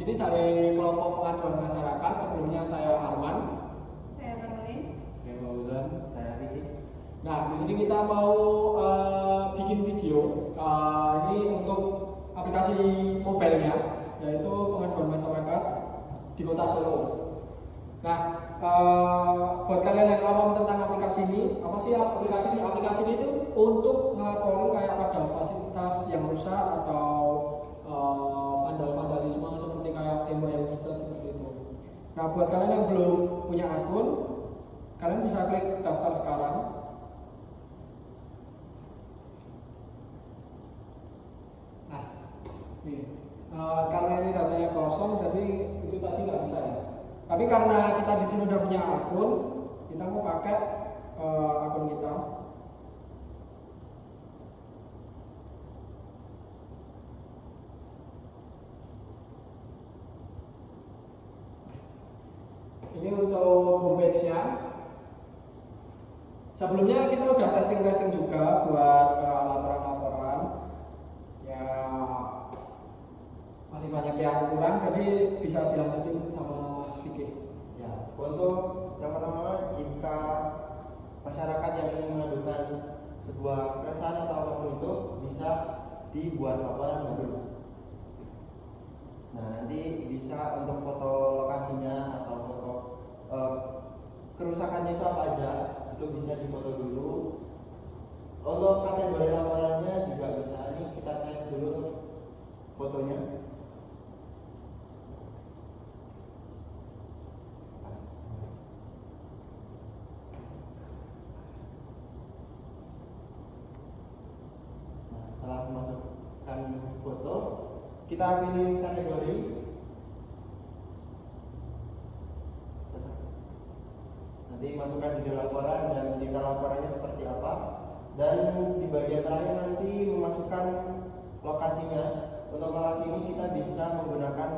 sini dari kelompok pengaduan masyarakat. Sebelumnya saya Arman, saya Karolin, saya Fauzan, saya Vicky. Nah, di sini kita mau bikin video. Ini untuk aplikasi mobilenya, yaitu pengaduan masyarakat di Kota Solo. Nah, buat kalian yang awam tentang aplikasi ini, apa sih aplikasi ini? Aplikasi ini itu untuk ngelaporin kayak ada fasilitas yang rusak atau vandalisme seperti kayak tembok yang dicat seperti itu. Nah, buat kalian yang belum punya akun, kalian bisa klik daftar sekarang. Nah, nih, karena ini datanya kosong, jadi itu tadi nggak bisa ya. Tapi karena kita di sini udah punya akun, kita mau pakai akun kita. Ini untuk homepage-nya. Sebelumnya kita udah testing juga buat laporan-laporan. Ya masih banyak yang kurang, jadi bisa dilanjutin sama Mas Vicky. Ya, untuk yang pertama, jika masyarakat yang ingin mengadukan sebuah keresahan atau apapun itu, bisa dibuat laporan baru. Nah, nanti bisa untuk foto lokasinya atau foto kerusakannya itu apa aja, itu bisa difoto dulu. Untuk kategori laporannya juga bisa. Ini kita tes dulu fotonya. Nah, setelah memasukkan foto, kita pilih kategori. Nanti masukkan judul laporan dan detail laporannya seperti apa. Dan di bagian terakhir nanti memasukkan lokasinya. Untuk lokasi ini kita bisa menggunakan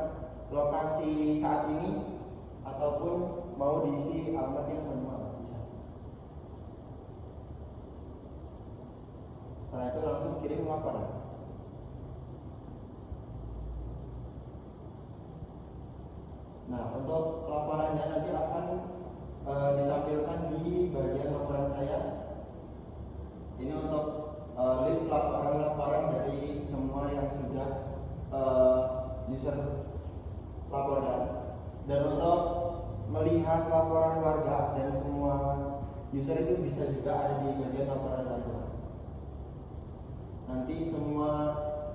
lokasi saat ini ataupun mau diisi alamat yang manual, bisa. Setelah itu langsung kirim laporan. Nah, untuk laporannya nanti akan ditampilkan di bagian laporan saya. Ini untuk list laporan dari semua yang sudah user laporkan. Dan untuk melihat laporan warga dan semua user itu bisa juga ada di bagian laporan warga. Nanti semua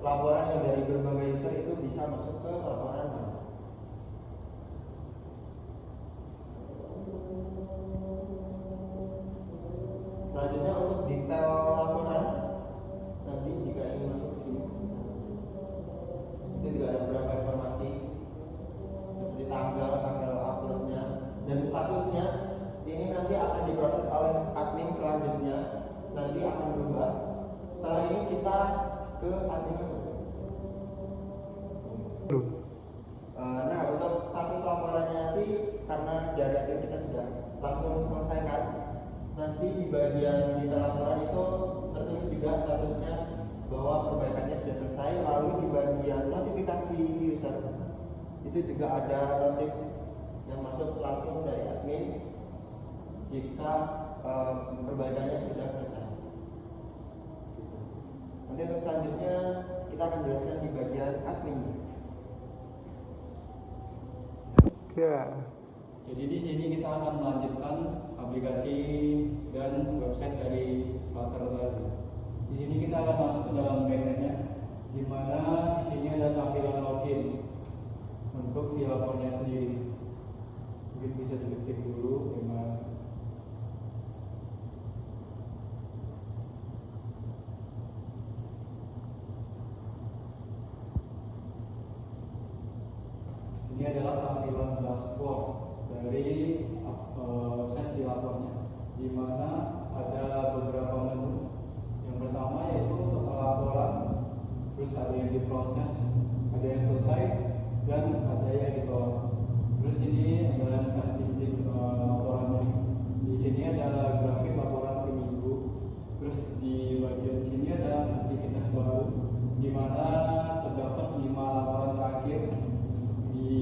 laporan yang dari berbagai user itu bisa masuk ke laporan warga. Selanjutnya untuk detail laporan, nanti jika ingin masuk ke sini, itu juga ada beberapa informasi seperti tanggal uploadnya dan statusnya. Ini nanti akan diproses oleh admin selanjutnya, nanti akan berubah. Setelah ini kita ke admin masuk. Nah, untuk status laporannya nanti karena dari admin kita sudah langsung selesaikan. Nanti di bagian detail laporan itu tertulis juga statusnya bahwa perbaikannya sudah selesai. Lalu di bagian notifikasi user itu juga ada notif yang masuk langsung dari admin jika perbaikannya sudah selesai. Nanti untuk selanjutnya kita akan jelaskan di bagian admin. Ya. Jadi di sini kita akan melanjutkan aplikasi dan website dari Flutter tadi. Di sini kita akan masuk ke dalam backend-nya, di mana di sini ada tampilan login untuk si lapornya sendiri. Mungkin bisa diketik dulu gimana. Ini adalah tampilan dashboard dari sesi lapornya, di mana ada beberapa menu. Yang pertama yaitu untuk laporan, terus ada yang diproses, ada yang selesai, dan ada yang ditolak. Terus ini adalah statistik laporannya. Di sini ada grafik laporan per minggu. Terus di bagian sini ada aktivitas baru, di mana terdapat 5 laporan terakhir di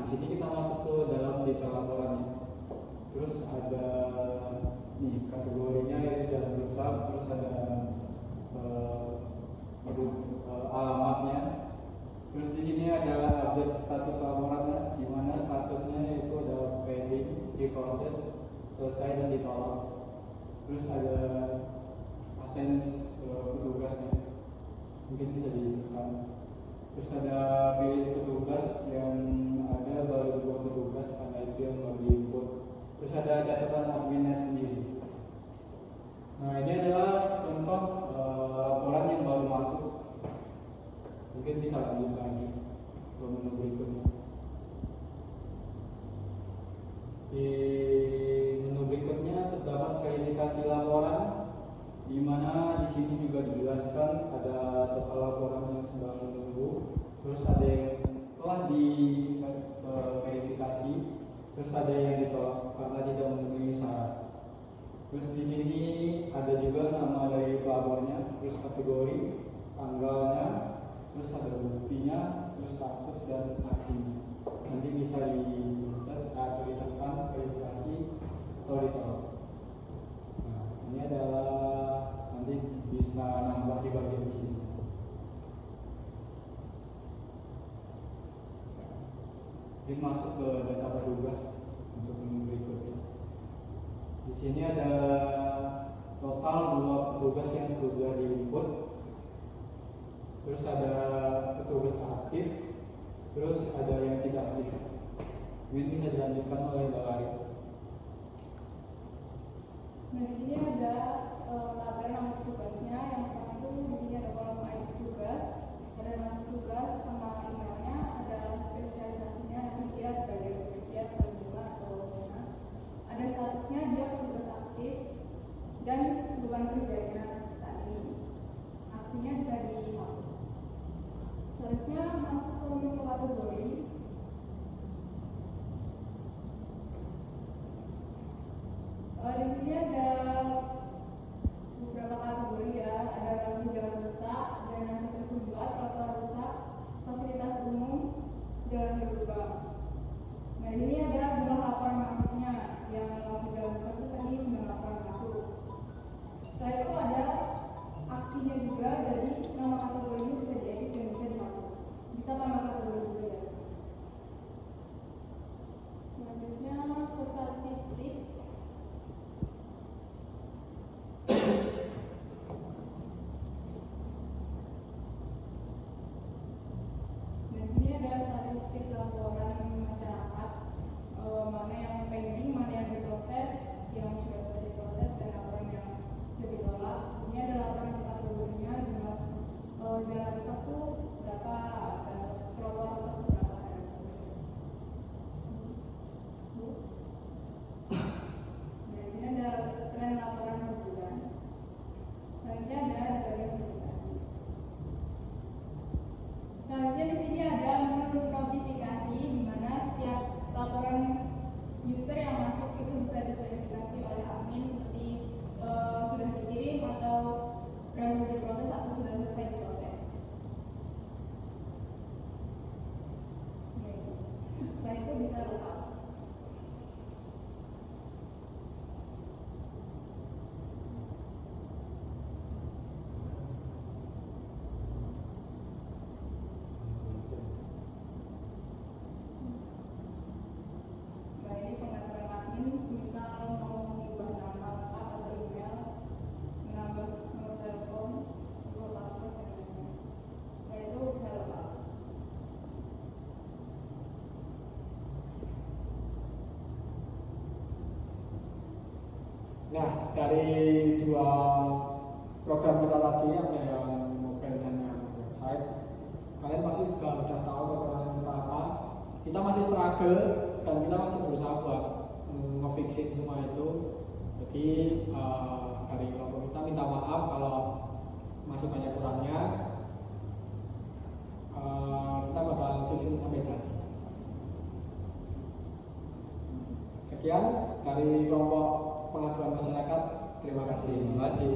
di sini kita masuk ke dalam detail laporannya. Terus ada nih kategorinya itu jalan rusak, terus ada alamatnya. Terus di sini ada update status laporannya, di mana statusnya itu ada pending, diproses, selesai dan ditolak. Terus ada absence petugasnya, mungkin bisa ditekan. Terus ada pilih petugas yang ada baru 2 petugas karena itu yang baru diinput. Terus ada catatan adminnya sendiri. Nah ini adalah contoh laporan yang baru masuk. Mungkin bisa lanjut lagi ke menu berikutnya. Di menu berikutnya terdapat verifikasi laporan, di mana di sini juga dijelaskan ada total laporan yang sedang menunggu, terus ada yang telah diverifikasi, terus ada yang ditolak karena tidak memenuhi syarat. Terus di sini ada juga nama dari pelapornya, terus kategori, tanggalnya, terus ada buktinya, terus status dan aksinya. Nanti bisa dipencet atau ditekan verifikasi atau ditolak. Nah, ini adalah nanti bisa nambah di bagian sini. Ini masuk ke data petugas untuk menu berikutnya. Di sini ada total 2 petugas yang sudah diinput. Terus ada petugas aktif, terus ada yang tidak aktif. Ini bisa dilanjutkan oleh Mbak Ari. Nah di sini ada tabel nama petugasnya. Yang pertama itu di sini ada kolom ID petugas, ada nama petugas sama emailnya, ada spesialisasinya, nanti dia sebagai spesial terbuka atau mana. Ada statusnya dia petugas aktif dan beban kerjanya saat ini. Aksinya bisa dihapus. Selanjutnya masuk ke menu kategori. Di sini ada beberapa kategori ya, ada lampu jalan rusak, drainase tersumbat, trotoar rusak, fasilitas umum, jalan berlubang. Nah ini ada jumlah laporan masuknya, yang lampu jalan rusak itu tadi 9 laporan masuk. Setelah itu ada aksinya juga, jadi nama kategorinya bisa diedit dan bisa dihapus. Bisa tambah kategori juga ya. Selanjutnya ke statistik. Dan sini ada statistik laporan masyarakat, mana yang pending, mana yang diproses, yang sudah bisa diproses, dan laporan yang sudah ditolak. Ini ada laporan kategorinya, jumlah jalan rusak tuh berapa, trotoar rusak tuh berapa, dan sebagainya. Nah, di sini ada tren laporan per bulan. Selanjutnya ada bagian notifikasi. Selanjutnya di sini ada menu notifikasi, di mana setiap laporan user yang masuk itu bisa diverifikasi oleh admin seperti sudah dikirim atau sudah diproses atau sudah selesai diproses. Setelah itu bisa login. Nah ini pengaturan admin, misal mau mengubah nama lengkap atau email, menambah nomor telepon, atau password dan lain-lain. Saya itu bisa lengkap. Nah, dari 2 program kita tadi ada yang mobile dan yang website. Kalian pasti juga udah tahu kekurangan kita apa. Kita masih struggle dan kita masih berusaha buat ngefixin semua itu. Jadi dari kelompok kita minta maaf kalau masih banyak kurangnya. Kita bakal fixin sampai jadi. Sekian dari kelompok pengaduan masyarakat. Terima kasih. Terima kasih.